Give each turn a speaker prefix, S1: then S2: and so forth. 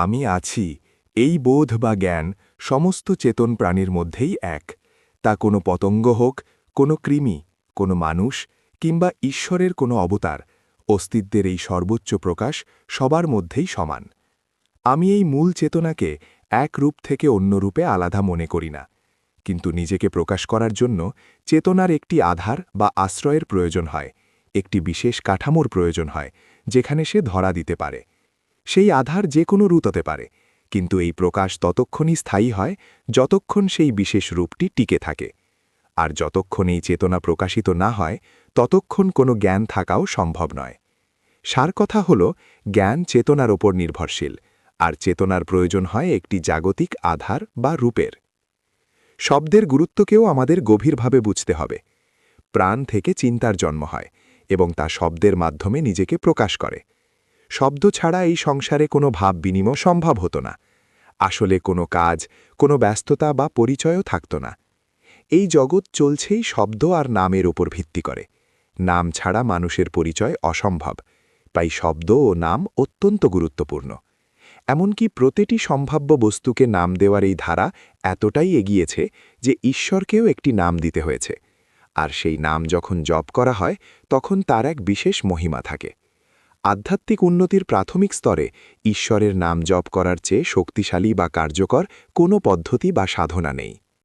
S1: আমি আছি, এই বোধ বা জ্ঞান সমস্ত চেতন প্রাণীর মধ্যেই এক। তা কোনো পতঙ্গ হোক, কোনো কৃমি, কোনো মানুষ কিংবা ঈশ্বরের কোনো অবতার, অস্তিত্বের এই সর্বোচ্চ প্রকাশ সবার মধ্যেই সমান। আমি এই মূল চেতনাকে এক রূপ থেকে অন্য রূপে আলাদা মনে করি না, কিন্তু নিজেকে প্রকাশ করার জন্য চেতনার একটি আধার বা আশ্রয়ের প্রয়োজন হয়, একটি বিশেষ কাঠামোর প্রয়োজন হয়, যেখানে সে ধরা দিতে পারে। সেই আধার যে কোনো রূপ হতে পারে, কিন্তু এই প্রকাশ ততক্ষণই স্থায়ী হয় যতক্ষণ সেই বিশেষ রূপটি টিকে থাকে। আর যতক্ষণ এই চেতনা প্রকাশিত না হয়, ততক্ষণ কোনো জ্ঞান থাকাও সম্ভব নয়। সার কথা হল, জ্ঞান চেতনার ওপর নির্ভরশীল, আর চেতনার প্রয়োজন হয় একটি জাগতিক আধার বা রূপের। শব্দের গুরুত্বকেও আমাদের গভীরভাবে বুঝতে হবে। প্রাণ থেকে চিন্তার জন্ম হয়, এবং তা শব্দের মাধ্যমে নিজেকে প্রকাশ করে। শব্দ ছাড়া এই সংসারে কোনো ভাব বিনিময় সম্ভব হতো না। আসলে কোনো কাজ, কোনো ব্যস্ততা বা পরিচয়ও থাকত না। এই জগৎ চলছেই শব্দ আর নামের ওপর ভিত্তি করে। নাম ছাড়া মানুষের পরিচয় অসম্ভব, তাই শব্দ ও নাম অত্যন্ত গুরুত্বপূর্ণ। এমনকি প্রতিটি সম্ভাব্য বস্তুকে নাম দেওয়ার এই ধারা এতটাই এগিয়েছে যে ঈশ্বরকেও একটি নাম দিতে হয়েছে। আর সেই নাম যখন জপ করা হয়, তখন তার এক বিশেষ মহিমা থাকে। আধ্যাত্মিক উন্নতির প্রাথমিক স্তরে ঈশ্বরের নাম জপ করার চেয়ে শক্তিশালী বা কার্যকর কোনো পদ্ধতি বা সাধনা নেই।